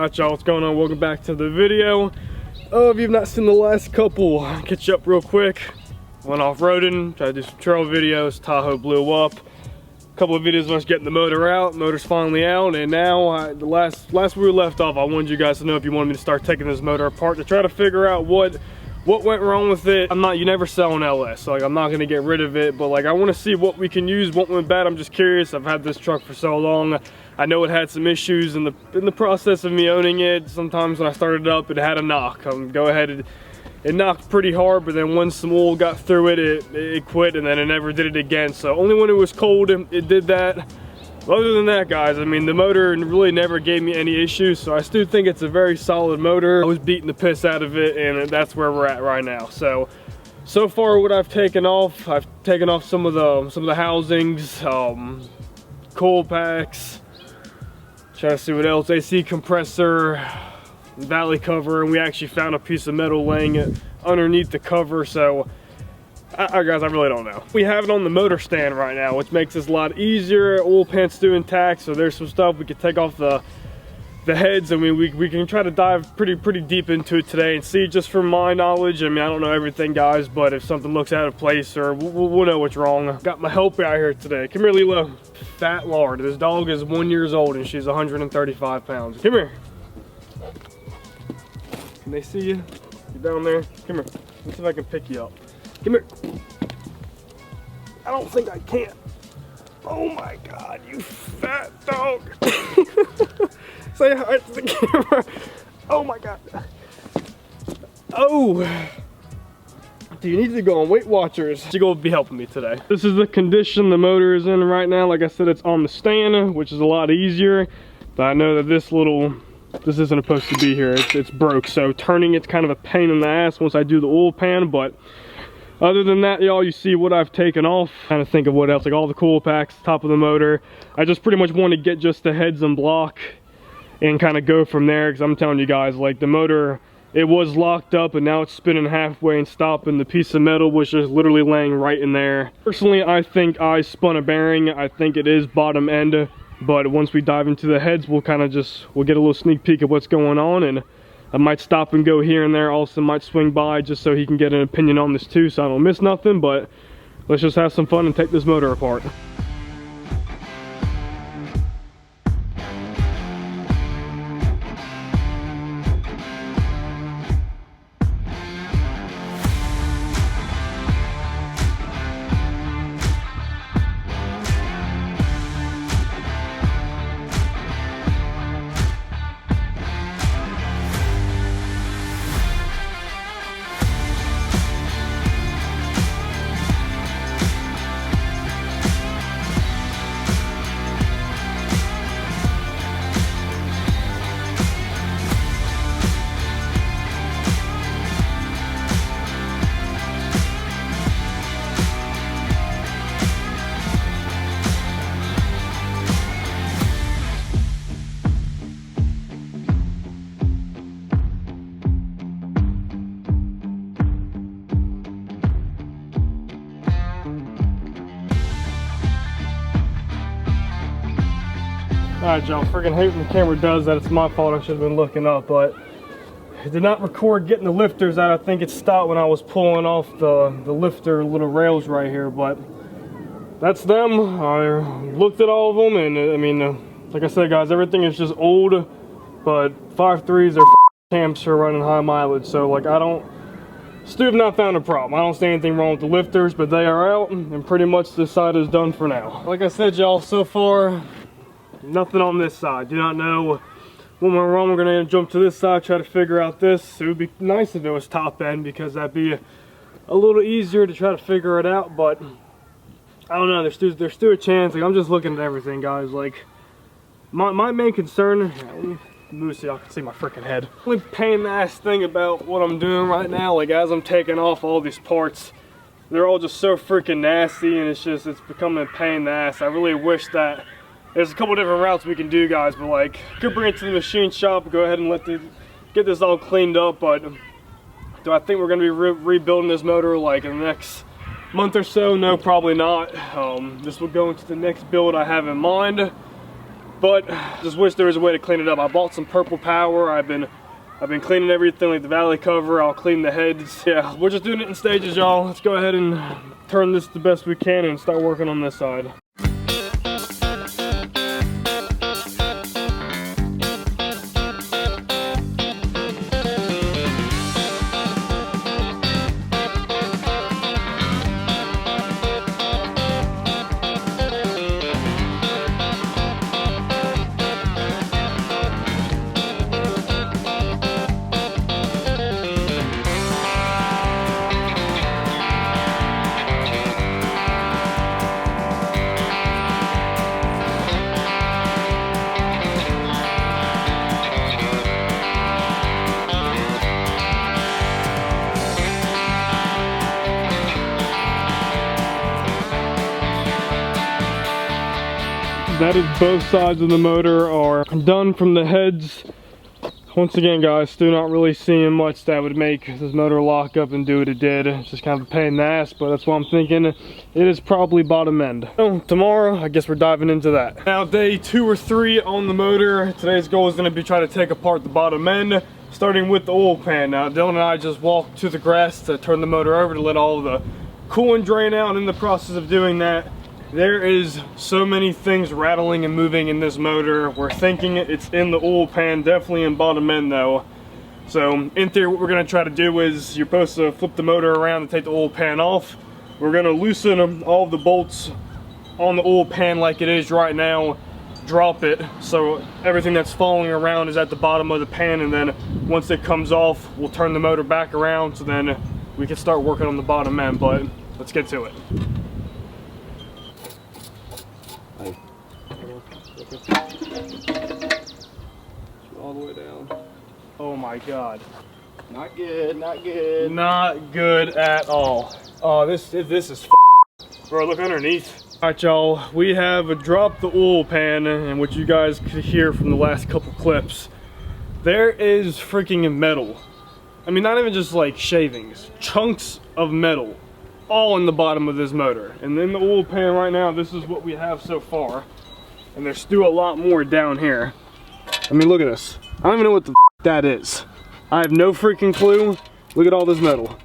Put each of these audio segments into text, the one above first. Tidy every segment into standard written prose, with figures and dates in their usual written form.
Alright y'all, what's going on? Welcome back to the video. If you've not seen the last couple, I'll catch you up real quick. Went off-roading, tried to do some trail videos, Tahoe blew up. A couple of videos of us getting the motor out, motor's finally out, and now the last we were left off, I wanted you guys to know if you wanted me to start taking this motor apart to try to figure out what went wrong with it. You never sell an LS, so like I'm not gonna get rid of it, but like I wanna see what we can use, what went bad. I'm just curious. I've had this truck for so long. I know it had some issues in the process of me owning it. Sometimes when I started it up, it had a knock. Go ahead, it knocked pretty hard, but then once some oil got through it, it quit, and then it never did it again. So only when it was cold, it did that. Other than that, guys, I mean, the motor really never gave me any issues, so I still think it's a very solid motor. I was beating the piss out of it, and that's where we're at right now. So far what I've taken off some of the housings, coil packs, trying to see what else, AC compressor, valley cover, and we actually found a piece of metal laying underneath the cover. So guys, I really don't know. We have it on the motor stand right now, which makes this a lot easier. Oil pan's still intact, so there's some stuff we could take off the heads. I mean, we can try to dive pretty deep into it today and see, just from my knowledge. I mean, I don't know everything, guys, but if something looks out of place, or we'll know what's wrong. Got my helper out here today. Come here, Lilo. Fat lard. This dog is 1 year old and she's 135 pounds. Come here. Can they see you? You down there? Come here. Let's see if I can pick you up. Come here. I don't think I can. Oh my God, you fat dog. Say hi to the camera. Oh my God. Oh. Do you need to go on Weight Watchers? She's gonna be helping me today. This is the condition the motor is in right now. Like I said, it's on the stand, which is a lot easier. But I know that this isn't supposed to be here. It's broke, so turning it's kind of a pain in the ass once I do the oil pan. But other than that, y'all, you see what I've taken off. Kind of think of what else, like all the coil packs, top of the motor. I just pretty much want to get just the heads and block and kind of go from there, because I'm telling you guys, like the motor, it was locked up and now it's spinning halfway and stopping. The piece of metal was just literally laying right in there. Personally, I think I spun a bearing. I think it is bottom end, but once we dive into the heads, we'll get a little sneak peek of what's going on, and I might stop and go here and there. Also might swing by just so he can get an opinion on this too, so I don't miss nothing. But let's just have some fun and take this motor apart. Alright y'all, freaking hate when the camera does that. It's my fault, I should have been looking up, but it did not record getting the lifters out. I think it stopped when I was pulling off the lifter little rails right here, but that's them. I looked at all of them, and I mean, like I said, guys, everything is just old, but 5.3s are champs for running high mileage, so like still have not found a problem. I don't see anything wrong with the lifters, but they are out, and pretty much this side is done for now. Like I said, y'all, so far, nothing on this side. Do not know what went wrong. We're gonna jump to this side, try to figure out this. It would be nice if it was top end, because that'd be a little easier to try to figure it out, but I don't know. There's still a chance. Like, I'm just looking at everything, guys. Like, my main concern, let me move so y'all can see my freaking head. The only pain in the ass thing about what I'm doing right now, like as I'm taking off all these parts, they're all just so freaking nasty, and it's becoming a pain in the ass. I really wish that there's a couple different routes we can do, guys, but like, could bring it to the machine shop, go ahead and get this all cleaned up. But do I think we're gonna be rebuilding this motor like in the next month or so? No, probably not. This will go into the next build I have in mind. but just wish there was a way to clean it up. I bought some purple power. I've been cleaning everything, like the valley cover. I'll clean the heads. Yeah, we're just doing it in stages, y'all. Let's go ahead and turn this the best we can and start working on this side. That is both sides of the motor are done from the heads. Once again, guys, still not really seeing much that would make this motor lock up and do what it did. It's just kind of a pain in the ass, but that's what I'm thinking. It is probably bottom end. So tomorrow, I guess we're diving into that. Now, day 2 or 3 on the motor. Today's goal is gonna be try to take apart the bottom end, starting with the oil pan. Now, Dylan and I just walked to the grass to turn the motor over to let all the coolant drain out. In the process of doing that, there is so many things rattling and moving in this motor. We're thinking it's in the oil pan, definitely in bottom end though. So in theory, what we're gonna try to do is you're supposed to flip the motor around and take the oil pan off. We're gonna loosen all of the bolts on the oil pan like it is right now, drop it so everything that's falling around is at the bottom of the pan, and then once it comes off, we'll turn the motor back around so then we can start working on the bottom end, but let's get to it. All the way down. Oh my god. Not good, not good. Not good at all. Oh, this is bro, look underneath. Alright, y'all, we have dropped the oil pan, and what you guys could hear from the last couple clips, there is freaking metal. I mean, not even just like shavings, chunks of metal all in the bottom of this motor. And in the oil pan right now, this is what we have so far. And there's still a lot more down here. I mean, look at this. I don't even know what the that is. I have no freaking clue. Look at all this metal.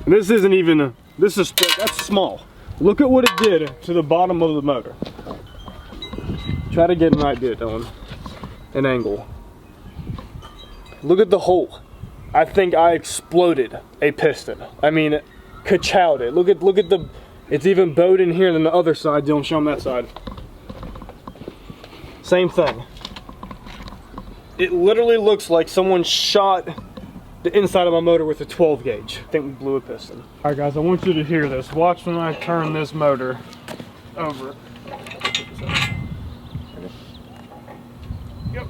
And this isn't even, that's small. Look at what it did to the bottom of the motor. Try to get an idea, Dylan. An angle. Look at the hole. I think I exploded a piston. I mean, ka-chowed it. Look at the, it's even bowed in here than the other side. Dylan, show them that side. Same thing. It literally looks like someone shot the inside of my motor with a 12 gauge. I think we blew a piston. All right, guys, I want you to hear this. Watch when I turn this motor over. Yep.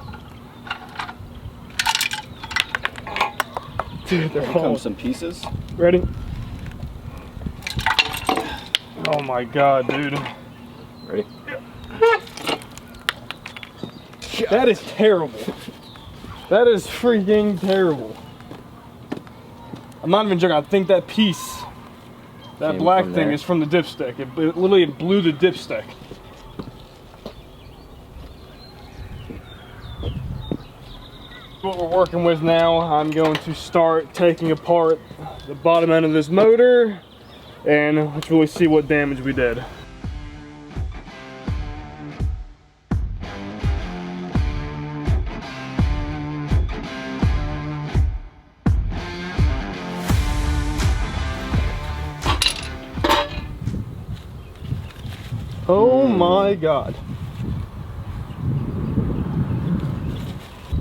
Dude, they're falling. Some pieces. Ready? Oh my god, dude. Ready? Yep. That is terrible. That is freaking terrible. I'm not even joking. I think that piece, that black thing, is from the dipstick. It literally blew the dipstick. What we're working with now, I'm going to start taking apart the bottom end of this motor, and let's really see what damage we did. Oh my god.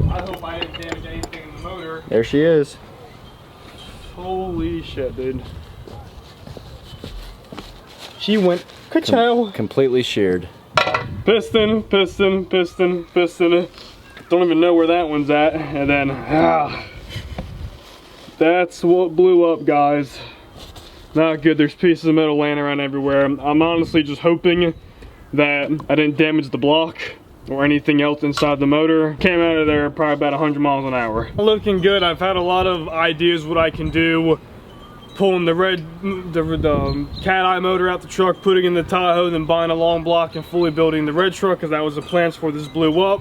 I hope I didn't damage anything in the motor. There she is. Holy shit, dude. She went ka-chow. Completely sheared. Piston, piston, piston, piston. Don't even know where that one's at. And then, that's what blew up, guys. Not good. There's pieces of metal laying around everywhere. I'm honestly just hoping that I didn't damage the block or anything else inside the motor. Came out of there probably about 100 miles an hour. Looking good. I've had a lot of ideas what I can do. pulling the cat eye motor out the truck, putting it in the Tahoe, then buying a long block and fully building the red truck, because that was the plans before this blew up.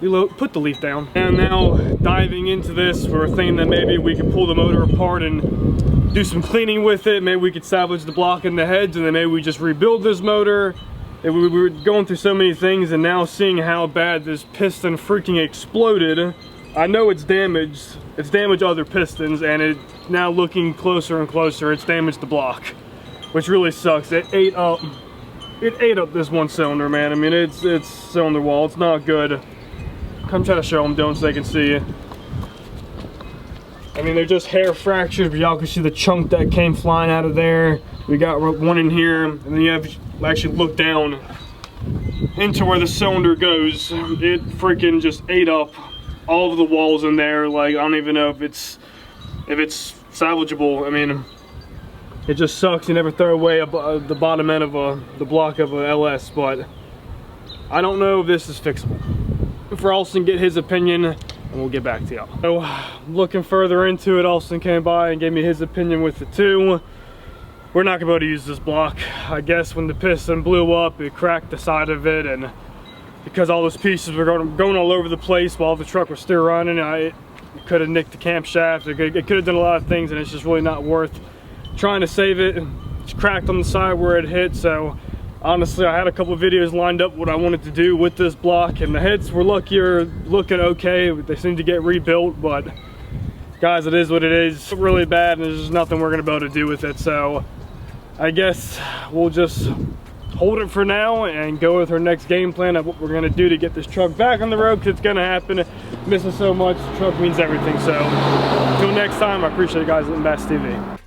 Put the leaf down. And now diving into this, we're thinking that maybe we could pull the motor apart and do some cleaning with it. Maybe we could salvage the block and the heads, and then maybe we just rebuild this motor. And we were going through so many things, and now seeing how bad this piston freaking exploded, I know it's damaged. It's damaged other pistons, and it now looking closer and closer, it's damaged the block, which really sucks. It ate up this one cylinder, man. I mean, it's cylinder wall. It's not good. Come try to show them, don't, so they can see it. I mean, they're just hair fractures, but y'all can see the chunk that came flying out of there. We got one in here, and then you have to actually look down into where the cylinder goes. It freaking just ate up all of the walls in there. Like, I don't even know if it's salvageable. I mean, it just sucks. You never throw away the bottom end of the block of a LS, but I don't know if this is fixable. For Austin, get his opinion, and we'll get back to y'all. So, looking further into it, Austin came by and gave me his opinion with it too. We're not gonna be able to use this block. I guess when the piston blew up, it cracked the side of it, and because all those pieces were going all over the place while the truck was still running, it could have nicked the camshaft. It could have done a lot of things, and it's just really not worth trying to save it. It's cracked on the side where it hit, so honestly, I had a couple of videos lined up what I wanted to do with this block, and the heads were looking okay. They seem to get rebuilt, but guys, it is what it is. It's really bad, and there's just nothing we're gonna be able to do with it. So I guess we'll just hold it for now and go with our next game plan of what we're gonna do to get this truck back on the road, because it's gonna happen. Missing so much, the truck means everything. So until next time, I appreciate you guys at Bass TV.